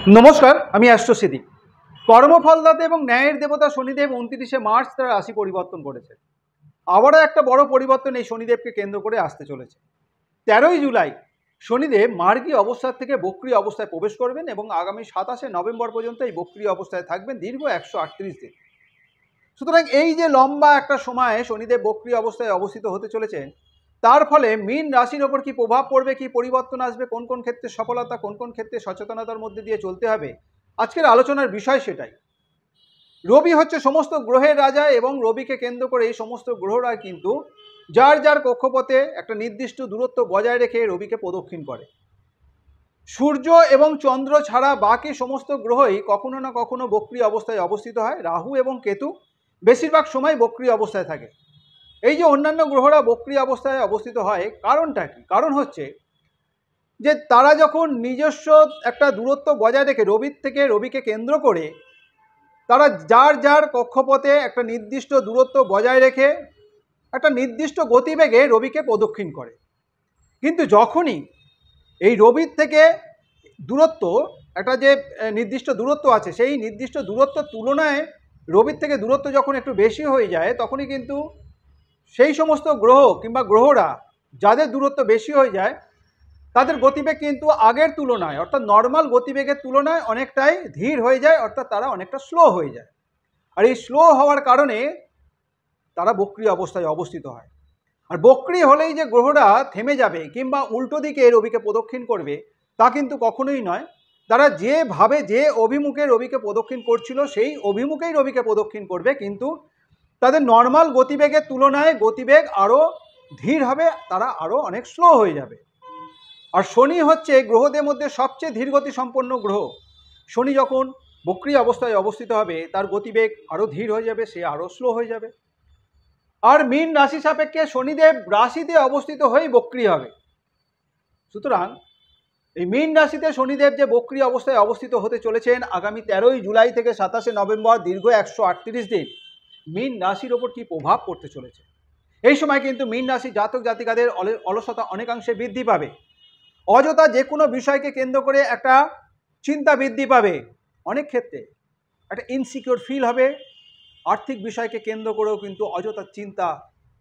নমস্কার, আমি অ্যাস্ট্রো সিদ্দিক। কর্মফলদাতা এবং ন্যায়ের দেবতা শনিদেব 29শে মার্চ তার রাশি পরিবর্তন করেছে। আবারও একটা বড় পরিবর্তন এই শনিদেবকে কেন্দ্র করে আসতে চলেছে। 13ই জুলাই শনিদেব মার্গী অবস্থার থেকে বক্রী অবস্থায় প্রবেশ করবেন এবং আগামী 27শে নভেম্বর পর্যন্ত এই বক্রী অবস্থায় থাকবেন দীর্ঘ 138 দিন। সুতরাং এই যে লম্বা একটা সময় শনিদেব বক্রী অবস্থায় অবস্থিত হতে চলেছেন, তার ফলে মীন রাশির ওপর কি প্রভাব পড়বে, কি পরিবর্তন আসবে, কোন কোন ক্ষেত্রে সফলতা, কোন কোন ক্ষেত্রে সচেতনতার মধ্যে দিয়ে চলতে হবে, আজকের আলোচনার বিষয় সেটাই। রবি হচ্ছে সমস্ত গ্রহের রাজা এবং রবিকে কেন্দ্র করে এই সমস্ত গ্রহরা কিন্তু যার যার কক্ষপথে একটা নির্দিষ্ট দূরত্ব বজায় রেখে রবিকে প্রদক্ষিণ করে। সূর্য এবং চন্দ্র ছাড়া বাকি সমস্ত গ্রহই কখনো না কখনো বক্রী অবস্থায় অবস্থিত হয়। রাহু এবং কেতু বেশিরভাগ সময় বক্রী অবস্থায় থাকে। এই যে অন্যান্য গ্রহরা বক্রী অবস্থায় অবস্থিত হয়, কারণটা কি? কারণ হচ্ছে যে তারা যখন নিজস্ব একটা দূরত্ব বজায় রেখে রবিকে কেন্দ্র করে তারা যার যার কক্ষপথে একটা নির্দিষ্ট দূরত্ব বজায় রেখে একটা নির্দিষ্ট গতিবেগে রবিকে প্রদক্ষিণ করে। কিন্তু যখনই এই রবির থেকে দূরত্ব একটা যে নির্দিষ্ট দূরত্ব আছে, সেই নির্দিষ্ট দূরত্বের তুলনায় রবির থেকে দূরত্ব যখন একটু বেশি হয়ে যায়, তখনই কিন্তু সেই সমস্ত গ্রহ কিংবা গ্রহরা যাদের দূরত্ব বেশি হয়ে যায় তাদের গতিবেগ কিন্তু আগের তুলনায় অর্থাৎ নর্মাল গতিবেগের তুলনায় অনেকটাই ধীর হয়ে যায়, অর্থাৎ তারা অনেকটা স্লো হয়ে যায়। আর এই স্লো হওয়ার কারণে তারা বক্রী অবস্থায় অবস্থিত হয়। আর বক্রী হলেই যে গ্রহরা থেমে যাবে কিংবা উল্টো দিকে রবিকে প্রদক্ষিণ করবে তা কিন্তু কখনোই নয়। তারা যেভাবে যে অভিমুখে রবিকে প্রদক্ষিণ করছিল সেই অভিমুখেই রবিকে প্রদক্ষিণ করবে, কিন্তু তাদের নর্মাল গতিবেগের তুলনায় গতিবেগ আরও ধীর হবে, তারা আরও অনেক স্লো হয়ে যাবে। আর শনি হচ্ছে গ্রহদের মধ্যে সবচেয়ে ধীরগতি সম্পন্ন গ্রহ। শনি যখন বক্রী অবস্থায় অবস্থিত হবে তার গতিবেগ আরও ধীর হয়ে যাবে, সে আরও স্লো হয়ে যাবে। আর মীন রাশি সাপেক্ষে শনিদেব রাশিতে অবস্থিত হয়েই বক্রী হবে। সুতরাং এই মীন রাশিতে শনিদেব যে বক্রী অবস্থায় অবস্থিত হতে চলেছেন আগামী 13ই জুলাই থেকে 27শে নভেম্বর দীর্ঘ 138 দিন মীন রাশির ওপর কি প্রভাব পড়তে চলেছে। এই সময় কিন্তু মীন রাশি জাতক জাতিকাদের অলসতা অনেকাংশে বৃদ্ধি পাবে। অযথা যে কোনো বিষয়কে কেন্দ্র করে একটা চিন্তা বৃদ্ধি পাবে। অনেক ক্ষেত্রে একটা ইনসিকিউর ফিল হবে। আর্থিক বিষয়কে কেন্দ্র করেও কিন্তু অযথা চিন্তা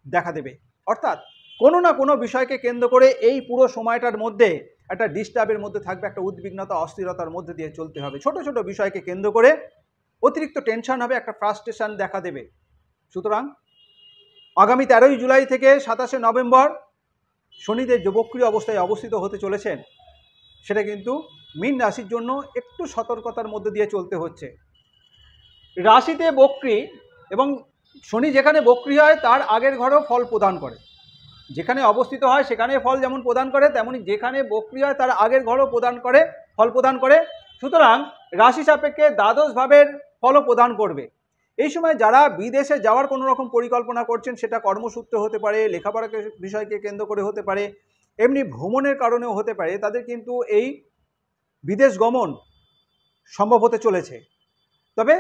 দেখা দেবে। অর্থাৎ কোনো না কোনো বিষয়কে কেন্দ্র করে এই পুরো সময়টার মধ্যে একটা ডিস্টার্বের মধ্যে থাকবে, একটা উদ্বিগ্নতা অস্থিরতার মধ্যে দিয়ে চলতে হবে। ছোট ছোট বিষয়কে কেন্দ্র করে অতিরিক্ত টেনশন হবে, একটা ফ্রাস্ট্রেশন দেখা দেবে। সুতরাং আগামী 13ই জুলাই থেকে 27শে নভেম্বর শনিদেব যে বক্রী অবস্থায় অবস্থিত হতে চলেছেন সেটা কিন্তু মীন রাশির জন্য একটু সতর্কতার মধ্যে দিয়ে চলতে হচ্ছে। রাশিতে বক্রী এবং শনি যেখানে বক্রী হয় তার আগের ঘরেও ফল প্রদান করে। যেখানে অবস্থিত হয় সেখানে ফল যেমন প্রদান করে, তেমনি যেখানে বক্রী হয় তার আগের ঘরও ফল প্রদান করে। সুতরাং রাশি সাপেক্ষে দ্বাদশ ভাবের ফলও প্রদান করবে। এই সময় যারা বিদেশে যাওয়ার কোনো রকম পরিকল্পনা করছেন, সেটা কর্মসূত্রে হতে পারে, লেখাপড়াকে বিষয়কে কেন্দ্র করে হতে পারে, এমনি ভ্রমণের কারণেও হতে পারে, তাদের কিন্তু এই বিদেশ গমন সম্ভব হতে চলেছে। তবে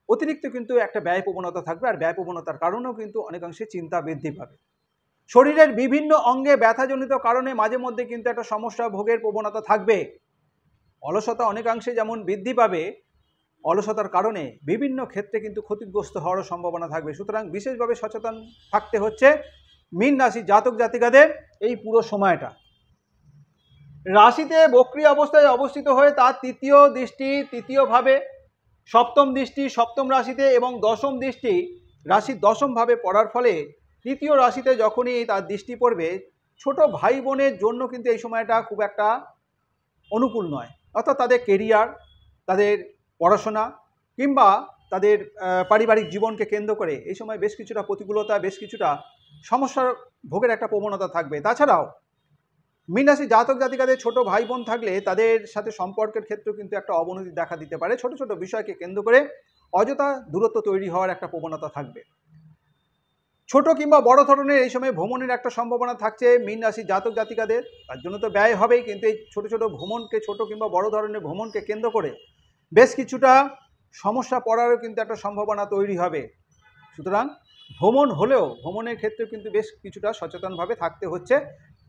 অতিরিক্ত কিন্তু একটা ব্যয় প্রবণতা থাকবে, আর ব্যয় প্রবণতার কারণেও কিন্তু অনেকাংশে চিন্তা বৃদ্ধি পাবে। শরীরের বিভিন্ন অঙ্গে ব্যথাজনিত কারণে মাঝে মধ্যে কিন্তু একটা সমস্যা ভোগের প্রবণতা থাকবে। অলসতা অনেকাংশে যেমন বৃদ্ধি পাবে, অলসতার কারণে বিভিন্ন ক্ষেত্রে কিন্তু ক্ষতিগ্রস্ত হওয়ারও সম্ভাবনা থাকবে। সুতরাং বিশেষভাবে সচেতন থাকতে হচ্ছে মীন রাশি জাতক জাতিকাদের এই পুরো সময়টা। রাশিতে বক্রী অবস্থায় অবস্থিত হয়ে তার তৃতীয়ভাবে সপ্তম দৃষ্টি সপ্তম রাশিতে এবং দশম দৃষ্টি রাশির দশম ভাবে পড়ার ফলে তৃতীয় রাশিতে যখনই তার দৃষ্টি পড়বে, ছোট ভাই বোনের জন্য কিন্তু এই সময়টা খুব একটা অনুকূল নয়। অর্থাৎ তাদের কেরিয়ার, তাদের পড়াশোনা কিংবা তাদের পারিবারিক জীবনকে কেন্দ্র করে এই সময় বেশ কিছুটা প্রতিকূলতা, বেশ কিছুটা সমস্যার ভোগের একটা প্রবণতা থাকবে। তাছাড়াও মীন রাশি জাতক জাতিকাদের ছোট ভাই বোন থাকলে তাদের সাথে সম্পর্কের ক্ষেত্রেও কিন্তু একটা অবনতি দেখা দিতে পারে। ছোট ছোট বিষয়কে কেন্দ্র করে অযথা দূরত্ব তৈরি হওয়ার একটা প্রবণতা থাকবে। ছোট কিংবা বড় ধরনের এই সময় ভ্রমণের একটা সম্ভাবনা থাকছে মীন রাশি জাতক জাতিকাদের। তার জন্য তো ব্যয় হবেই, কিন্তু এই ছোট কিংবা বড় ধরনের ভ্রমণকে কেন্দ্র করে বেশ কিছুটা সমস্যা পড়ারও কিন্তু একটা সম্ভাবনা তৈরি হবে। সুতরাং ভ্রমণ হলেও ভ্রমণের ক্ষেত্রে কিন্তু বেশ কিছুটা সচেতনভাবে থাকতে হচ্ছে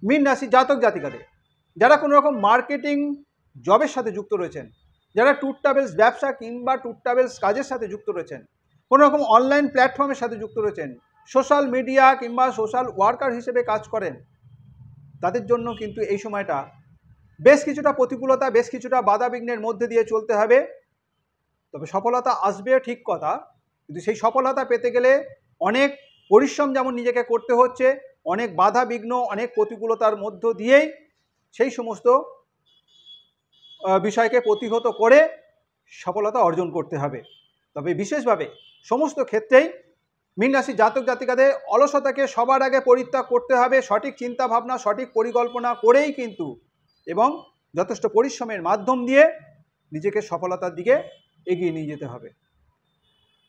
মীন রাশি জাতক জাতিকাদের। যারা কোনো রকম মার্কেটিং জবের সাথে যুক্ত রয়েছেন, যারা ট্যুর ট্রাভেলস ব্যবসা কিংবা ট্যুর ট্রাভেলস কাজের সাথে যুক্ত রয়েছেন, কোনো রকম অনলাইন প্ল্যাটফর্মের সাথে যুক্ত রয়েছেন, সোশ্যাল মিডিয়া কিংবা সোশ্যাল ওয়ার্কার হিসেবে কাজ করেন, তাদের জন্য কিন্তু এই সময়টা বেশ কিছুটা প্রতিকূলতা, বেশ কিছুটা বাধা বিঘ্নের মধ্যে দিয়ে চলতে হবে। তবে সফলতা আসবে ঠিক কথা, কিন্তু সেই সফলতা পেতে গেলে অনেক পরিশ্রম যেমন নিজেকে করতে হচ্ছে, অনেক বাধা বিঘ্ন, অনেক প্রতিকূলতার মধ্য দিয়েই সেই সমস্ত বিষয়কে প্রতিহত করে সফলতা অর্জন করতে হবে। তবে বিশেষভাবে সমস্ত ক্ষেত্রেই মীন রাশি জাতক জাতিকাদের অলসতাকে সবার আগে পরিত্যাগ করতে হবে, সঠিক চিন্তা ভাবনা, সঠিক পরিকল্পনা করেই কিন্তু এবং যথেষ্ট পরিশ্রমের মাধ্যম দিয়ে নিজেকে সফলতার দিকে এগিয়ে নিয়ে যেতে হবে।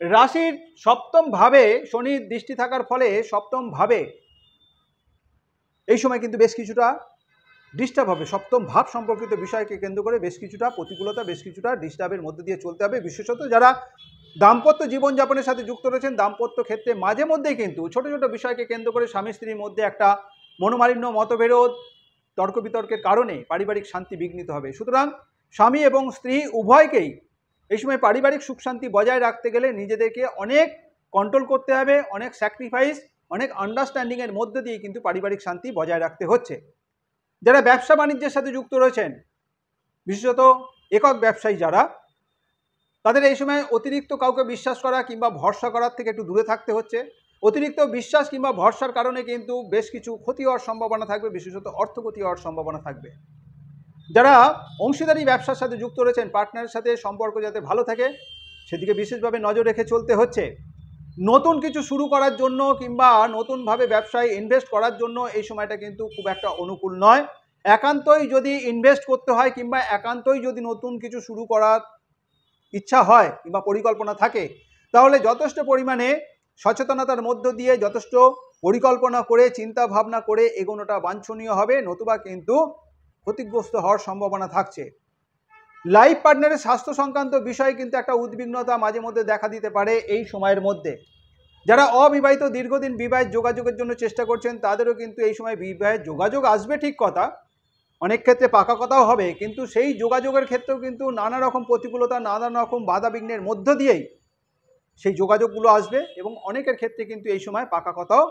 রাশির সপ্তম ভাবে শনির দৃষ্টি থাকার ফলে সপ্তম ভাবে এই সময় কিন্তু বেশ কিছুটা ডিস্টার্ব হবে। সপ্তম ভাব সম্পর্কিত বিষয়কে কেন্দ্র করে বেশ কিছুটা প্রতিকূলতা, বেশ কিছুটা ডিস্টার্বের মধ্যে দিয়ে চলতে হবে। বিশেষত যারা দাম্পত্য জীবনযাপনের সাথে যুক্ত রয়েছেন, দাম্পত্য ক্ষেত্রে মাঝে মধ্যেই কিন্তু ছোট ছোট বিষয়কে কেন্দ্র করে স্বামী স্ত্রীর মধ্যে একটা মনোমালিন্য, মতবিরোধ, তর্ক বিতর্কের কারণে পারিবারিক শান্তি বিঘ্নিত হবে। সুতরাং স্বামী এবং স্ত্রী উভয়কেই এই সময় পারিবারিক সুখ শান্তি বজায় রাখতে গেলে নিজেদেরকে অনেক কন্ট্রোল করতে হবে, অনেক স্যাক্রিফাইস, অনেক আন্ডারস্ট্যান্ডিংয়ের মধ্যে দিয়ে কিন্তু পারিবারিক শান্তি বজায় রাখতে হচ্ছে। যারা ব্যবসা বাণিজ্যের সাথে যুক্ত রয়েছেন, বিশেষত একক ব্যবসায়ী যারা, তাদের এই সময় অতিরিক্ত কাউকে বিশ্বাস করা কিংবা ভরসা করার থেকে একটু দূরে থাকতে হচ্ছে। অতিরিক্ত বিশ্বাস কিংবা ভরসার কারণে কিন্তু বেশ কিছু ক্ষতি হওয়ার সম্ভাবনা থাকবে, বিশেষত অর্থক্ষতি হওয়ার সম্ভাবনা থাকবে। যারা অংশীদারি ব্যবসার সাথে যুক্ত রয়েছেন, পার্টনারের সাথে সম্পর্ক যাতে ভালো থাকে সেদিকে বিশেষভাবে নজর রেখে চলতে হচ্ছে। নতুন কিছু শুরু করার জন্য কিংবা নতুনভাবে ব্যবসায় ইনভেস্ট করার জন্য এই সময়টা কিন্তু খুব একটা অনুকূল নয়। একান্তই যদি ইনভেস্ট করতে হয় কিংবা একান্তই যদি নতুন কিছু শুরু করার ইচ্ছা হয় কিংবা পরিকল্পনা থাকে, তাহলে যথেষ্ট পরিমাণে সচেতনতার মধ্য দিয়ে যথেষ্ট পরিকল্পনা করে চিন্তা ভাবনা করে এগোনোটা বাঞ্ছনীয় হবে, নতুবা কিন্তু ক্ষতিগ্রস্ত হওয়ার সম্ভাবনা থাকছে। লাইফ পার্টনারের স্বাস্থ্য সংক্রান্ত বিষয়ে কিন্তু একটা উদ্বিগ্নতা মাঝে মধ্যে দেখা দিতে পারে এই সময়ের মধ্যে। যারা অবিবাহিত দীর্ঘদিন বিবাহের যোগাযোগের জন্য চেষ্টা করছেন, তাদেরও কিন্তু এই সময় বিবাহের যোগাযোগ আসবে ঠিক কথা, অনেক ক্ষেত্রে পাকা কথাও হবে, কিন্তু সেই যোগাযোগের ক্ষেত্রেও কিন্তু নানা রকম প্রতিকূলতা, নানা রকম বাধা বিঘ্নের মধ্য দিয়েই সেই যোগাযোগগুলো আসবে এবং অনেকের ক্ষেত্রে কিন্তু এই সময় পাকা কথাও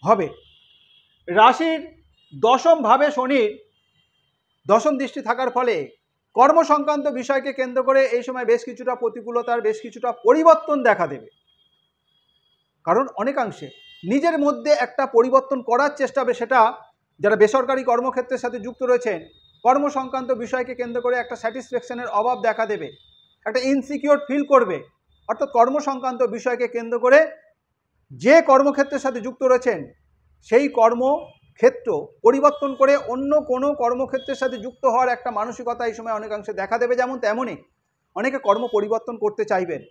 হবে। রাশির দশম ভাবে শনির দশম দৃষ্টি থাকার ফলে কর্ম সংক্রান্ত বিষয়কে কেন্দ্র করে এই সময় বেশ কিছুটা প্রতিকূলতার, বেশ কিছুটা পরিবর্তন দেখা দেবে। কারণ অনেকাংশে নিজের মধ্যে একটা পরিবর্তন করার চেষ্টা হবে, সেটা যারা বেসরকারি কর্মক্ষেত্রের সাথে যুক্ত রয়েছেন, কর্ম সংক্রান্ত বিষয়কে কেন্দ্র করে একটা স্যাটিসফ্যাকশনের অভাব দেখা দেবে, একটা ইনসিকিউর ফিল করবে। অর্থাৎ কর্ম সংক্রান্ত বিষয়কে কেন্দ্র করে যে কর্মক্ষেত্রের সাথে যুক্ত রয়েছেন সেই কর্মক্ষেত্র পরিবর্তন করে অন্য কোনো কর্মক্ষেত্রের সাথে যুক্ত হওয়ার একটা মানসিকতা এই সময় অনেকাংশে দেখা দেবে। যেমন তেমনই অনেকে কর্ম পরিবর্তন করতে চাইবেন,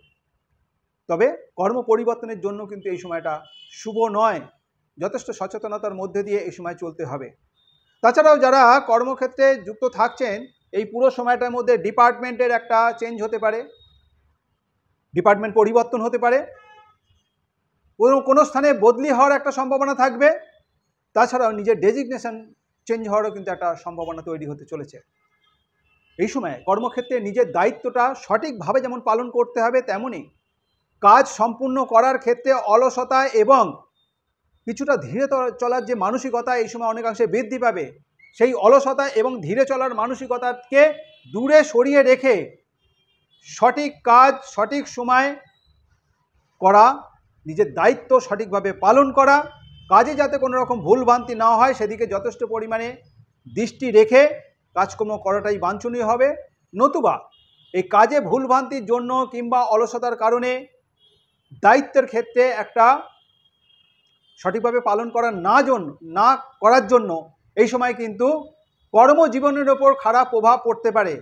তবে কর্ম পরিবর্তনের জন্য কিন্তু এই সময়টা শুভ নয়। যথেষ্ট সচেতনতার মধ্যে দিয়ে এই সময় চলতে হবে। তাছাড়াও যারা কর্মক্ষেত্রে যুক্ত থাকছেন, এই পুরো সময়টার মধ্যে ডিপার্টমেন্টের একটা চেঞ্জ হতে পারে, ডিপার্টমেন্ট পরিবর্তন হতে পারে, কোনো স্থানে বদলি হওয়ার একটা সম্ভাবনা থাকবে। তাছাড়াও নিজের ডেজিগনেশন চেঞ্জ হওয়ারও কিন্তু একটা সম্ভাবনা তৈরি হতে চলেছে। এই সময় কর্মক্ষেত্রে নিজের দায়িত্বটা সঠিকভাবে যেমন পালন করতে হবে, তেমনই কাজ সম্পূর্ণ করার ক্ষেত্রে অলসতা এবং কিছুটা ধীরে চলার যে মানসিকতা এই সময় অনেকাংশে বৃদ্ধি পাবে, সেই অলসতা এবং ধীরে চলার মানসিকতাকে দূরে সরিয়ে রেখে সঠিক কাজ সঠিক সময় করা, নিজের দায়িত্ব সঠিকভাবে পালন করা, কাজে যাতে কোনো রকম ভুলভ্রান্তি না হয় সেদিকে যথেষ্ট পরিমাণে দৃষ্টি রেখে কাজকর্ম করাটাই বাঞ্ছনীয় হবে। নতুবা এই কাজে ভুলভ্রান্তির জন্য কিংবা অলসতার কারণে দায়িত্বের ক্ষেত্রে একটা সঠিকভাবে পালন না করার জন্য এই সময় কিন্তু কর্মজীবনের ওপর খারাপ প্রভাব পড়তে পারে।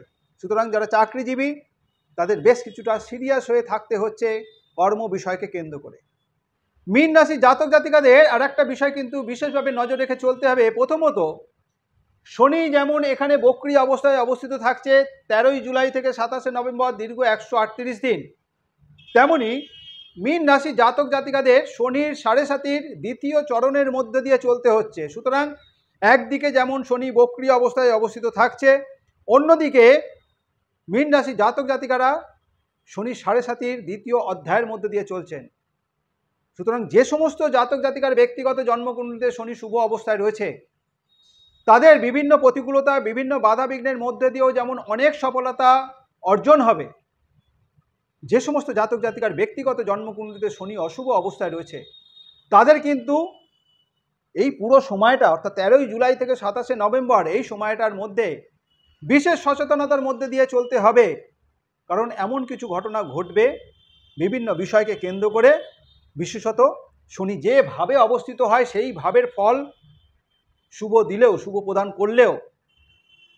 সুতরাং যারা চাকরিজীবী তাদের বেশ কিছুটা সিরিয়াস হয়ে থাকতে হচ্ছে কর্ম বিষয়কে কেন্দ্র করে। মীন রাশি জাতক জাতিকাদের আর একটা বিষয় কিন্তু বিশেষভাবে নজর রেখে চলতে হবে। প্রথমত, শনি যেমন এখানে বক্রী অবস্থায় অবস্থিত থাকছে 13ই জুলাই থেকে 27শে নভেম্বর, দীর্ঘ 138 দিন, তেমনি মীন রাশি জাতক জাতিকাদের শনির 7.5 দ্বিতীয় চরণের মধ্যে দিয়ে চলতে হচ্ছে। সুতরাং একদিকে যেমন শনি বক্রী অবস্থায় অবস্থিত থাকছে, অন্যদিকে মীন রাশি জাতক জাতিকারা শনি 7.5 দ্বিতীয় অধ্যায়ের মধ্যে দিয়ে চলছেন। সুতরাং যে সমস্ত জাতক জাতিকার ব্যক্তিগত জন্মকুণ্ডলিতে শনি শুভ অবস্থায় রয়েছে তাদের বিভিন্ন প্রতিকূলতা, বিভিন্ন বাধা বিঘ্নের মধ্যে দিয়েও যেমন অনেক সফলতা অর্জন হবে, যে সমস্ত জাতক জাতিকার ব্যক্তিগত জন্মকুণ্ডলিতে শনি অশুভ অবস্থায় রয়েছে তাদের কিন্তু এই পুরো সময়টা অর্থাৎ 13ই জুলাই থেকে 27শে নভেম্বর এই সময়টার মধ্যে বিশেষ সচেতনতার মধ্যে দিয়ে চলতে হবে। কারণ এমন কিছু ঘটনা ঘটবে বিভিন্ন বিষয়কে কেন্দ্র করে, বিশেষত শনি যেভাবে অবস্থিত হয় সেই ভাবের ফল শুভ দিলেও, শুভ প্রদান করলেও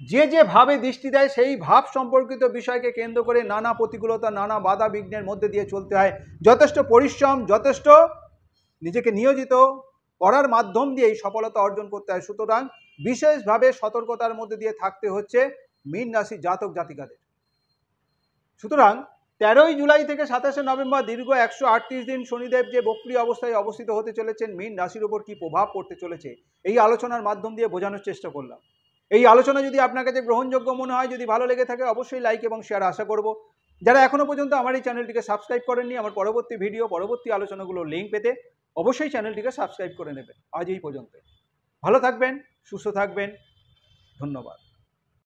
যেভাবে দৃষ্টি দেয় সেই ভাব সম্পর্কিত বিষয়কে কেন্দ্র করে নানা প্রতিকূলতা, নানা বাধা বিঘ্নের মধ্যে দিয়ে চলতে হয়। যথেষ্ট পরিশ্রম, যথেষ্ট নিজেকে নিয়োজিত করার মাধ্যম দিয়ে এই সফলতা অর্জন করতে হয়। সুতরাং বিশেষভাবে সতর্কতার মধ্যে দিয়ে থাকতে হচ্ছে মীন রাশি জাতক জাতিকাদের। সুতরাং 13ই জুলাই থেকে 27শে নভেম্বর দীর্ঘ 138 দিন শনিদেব যে বক্রী অবস্থায় অবস্থিত হতে চলেছেন, মীন রাশির উপর কী প্রভাব পড়তে চলেছে এই আলোচনার মাধ্যম দিয়ে বোঝানোর চেষ্টা করলাম। এই আলোচনা যদি আপনার কাছে গ্রহণযোগ্য মনে হয়, যদি ভালো লেগে থাকে, অবশ্যই লাইক এবং শেয়ার আশা করব। যারা এখনও পর্যন্ত আমার এই চ্যানেলটিকে সাবস্ক্রাইব করেননি, আমার পরবর্তী ভিডিও, পরবর্তী আলোচনাগুলোর লিঙ্ক পেতে অবশ্যই চ্যানেলটিকে সাবস্ক্রাইব করে নেবেন। আজ এই পর্যন্ত। ভালো থাকবেন, সুস্থ থাকবেন, ধন্যবাদ।